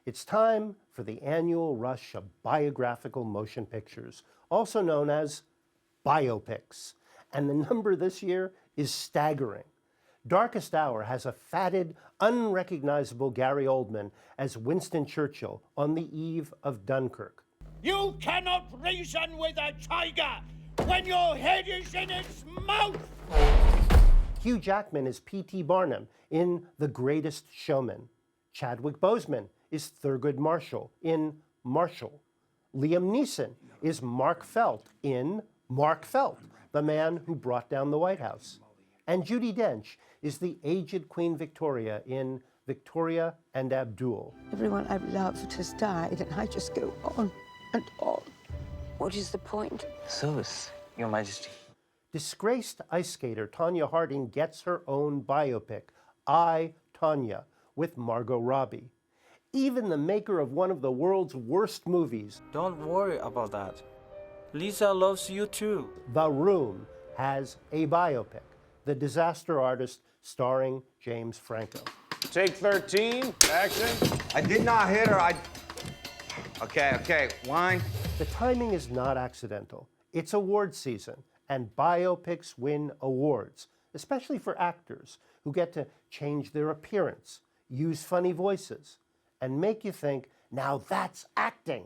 It's time for the annual rush of biographical motion pictures, also known as biopics. And the number this year is staggering. Darkest Hour has a fatted, unrecognizable Gary Oldman as Winston Churchill on the eve of Dunkirk. You cannot reason with a tiger when your head is in its mouth! Hugh Jackman is P.T. Barnum in The Greatest Showman. Chadwick Boseman is Thurgood Marshall in Marshall. Liam Neeson is Mark Felt in Mark Felt, the man who brought down the White House. And Judi Dench is the aged Queen Victoria in Victoria and Abdul. Everyone I've loved has died, and I just go on and on. What is the point? Service, Your Majesty. Disgraced ice skater Tonya Harding gets her own biopic, I, Tonya, with Margot Robbie. Even the maker of one of the world's worst movies, Don't worry about that. Lisa loves you too. The Room, has a biopic, The Disaster Artist, starring James Franco. Take 13, action. I did not hit her, Okay, line. The timing is not accidental. It's award season, and biopics win awards, especially for actors who get to change their appearance, use funny voices, and make you think, now that's acting.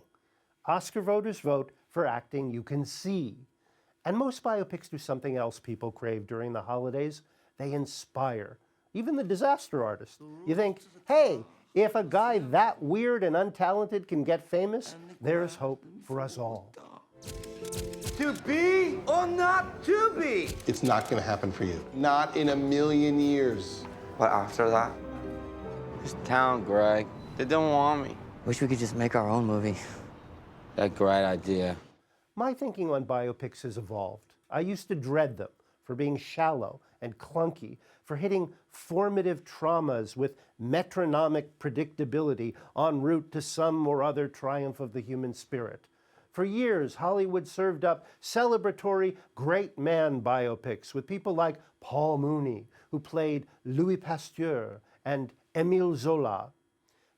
Oscar voters vote for acting you can see. And most biopics do something else people crave during the holidays. They inspire. Even The Disaster Artist. You think, hey, if a guy that weird and untalented can get famous, there's hope for us all. To be or not to be? It's not going to happen for you. Not in a million years. But after that, this town, Greg, they don't want me. Wish we could just make our own movie. That great idea. My thinking on biopics has evolved. I used to dread them for being shallow and clunky, for hitting formative traumas with metronomic predictability en route to some or other triumph of the human spirit. For years, Hollywood served up celebratory great man biopics with people like Paul Mooney, who played Louis Pasteur, and Émile Zola.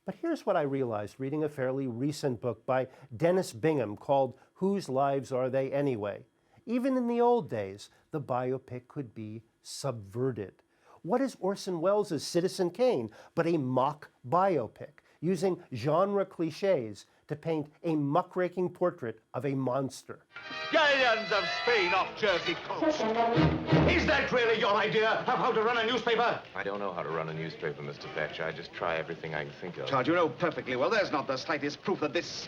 But here's what I realized reading a fairly recent book by Dennis Bingham called Whose Lives Are They Anyway? Even in the old days, the biopic could be subverted. What is Orson Welles' Citizen Kane but a mock biopic, using genre cliches to paint a muckraking portrait of a monster? Galleons of Spain off Jersey coast. Is that really your idea of how to run a newspaper? I don't know how to run a newspaper, Mr. Thatcher. I just try everything I can think of. Charge, you know perfectly well there's not the slightest proof that this...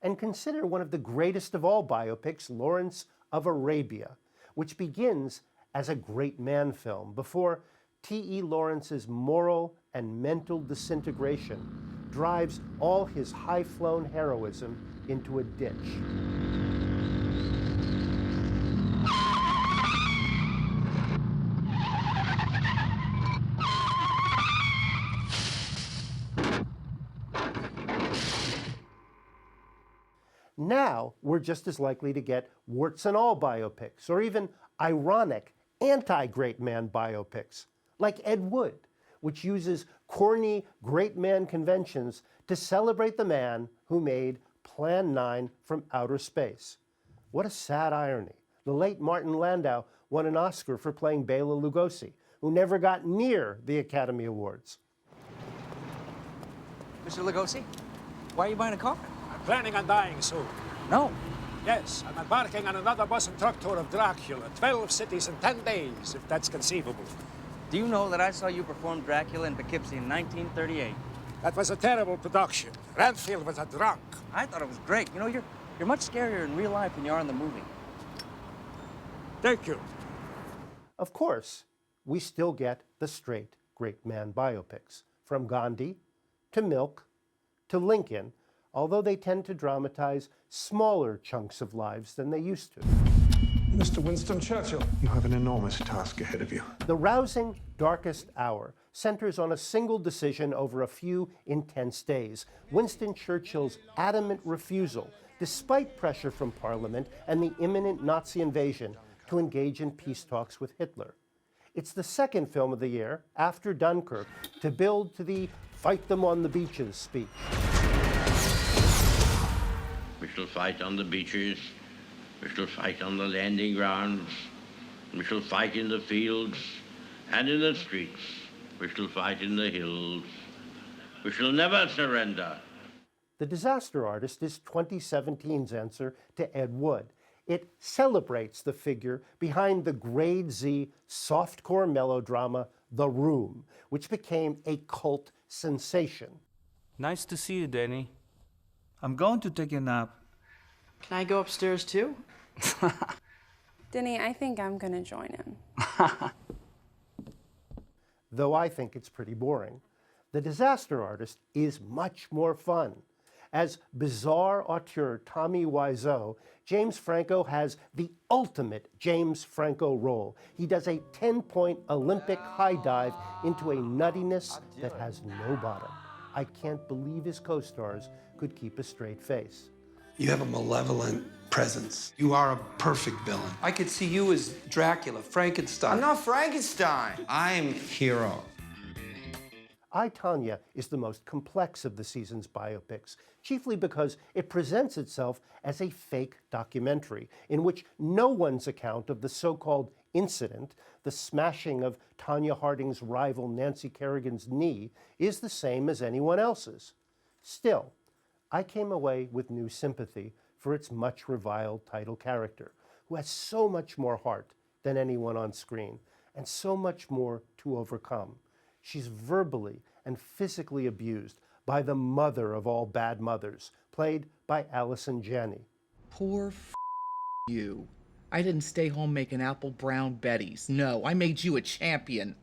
And consider one of the greatest of all biopics, Lawrence of Arabia, which begins as a great man film before T.E. Lawrence's moral and mental disintegration drives all his high-flown heroism into a ditch. Now, we're just as likely to get warts and all biopics, or even ironic, anti-great man biopics, like Ed Wood, which uses corny great man conventions to celebrate the man who made Plan 9 from outer space. What a sad irony. The late Martin Landau won an Oscar for playing Bela Lugosi, who never got near the Academy Awards. Mr. Lugosi, why are you buying a car? I'm planning on dying soon. No. Yes, I'm embarking on another bus and truck tour of Dracula, 12 cities in 10 days, if that's conceivable. Do you know that I saw you perform Dracula in Poughkeepsie in 1938? That was a terrible production. Renfield was a drunk. I thought it was great. You know, you're much scarier in real life than you are in the movie. Thank you. Of course, we still get the straight great man biopics, from Gandhi to Milk to Lincoln, although they tend to dramatize smaller chunks of lives than they used to. Mr. Winston Churchill, you have an enormous task ahead of you. The rousing Darkest Hour centers on a single decision over a few intense days. Winston Churchill's adamant refusal, despite pressure from Parliament and the imminent Nazi invasion, to engage in peace talks with Hitler. It's the second film of the year, after Dunkirk, to build to the fight them on the beaches speech. shall fight on the beaches. We shall fight on the landing grounds. We shall fight in the fields and in the streets. We shall fight in the hills. We shall never surrender. The Disaster Artist is 2017's answer to Ed Wood. It celebrates the figure behind the grade Z softcore melodrama The Room, which became a cult sensation. Nice to see you, Danny. I'm going to take a nap. Can I go upstairs too? Denny, I think I'm gonna join him. Though I think it's pretty boring. The Disaster Artist is much more fun. As bizarre auteur Tommy Wiseau, James Franco has the ultimate James Franco role. He does a 10-point Olympic high dive into a nuttiness that has no bottom. I can't believe his co-stars could keep a straight face. You have a malevolent presence. You are a perfect villain. I could see you as Dracula, Frankenstein. I'm not Frankenstein. I'm hero. I, Tonya is the most complex of the season's biopics, chiefly because it presents itself as a fake documentary in which no one's account of the so-called incident, the smashing of Tonya Harding's rival Nancy Kerrigan's knee, is the same as anyone else's. Still, I came away with new sympathy for its much reviled title character, who has so much more heart than anyone on screen, and so much more to overcome. She's verbally and physically abused by the mother of all bad mothers, played by Allison Janney. Poor you. I didn't stay home making apple brown Bettys. No, I made you a champion.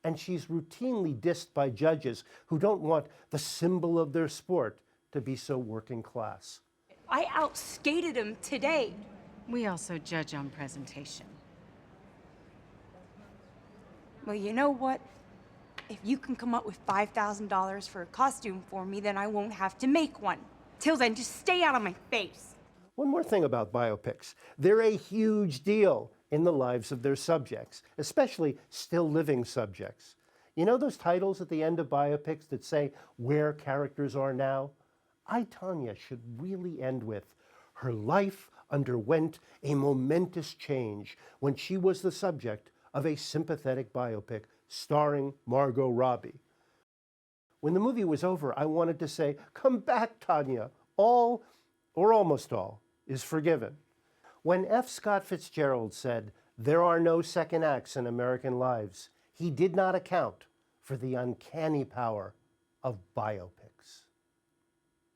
And she's routinely dissed by judges who don't want the symbol of their sport to be so working class. I outskated him today. We also judge on presentation. Well, you know what? If you can come up with $5,000 for a costume for me, then I won't have to make one. Till then, just stay out of my face. One more thing about biopics. They're a huge deal in the lives of their subjects, especially still living subjects. You know those titles at the end of biopics that say where characters are now? I, Tonya should really end with, her life underwent a momentous change when she was the subject of a sympathetic biopic starring Margot Robbie. When the movie was over, I wanted to say, come back, Tonya. All, or almost all, is forgiven. When F. Scott Fitzgerald said, there are no second acts in American lives, he did not account for the uncanny power of biopics.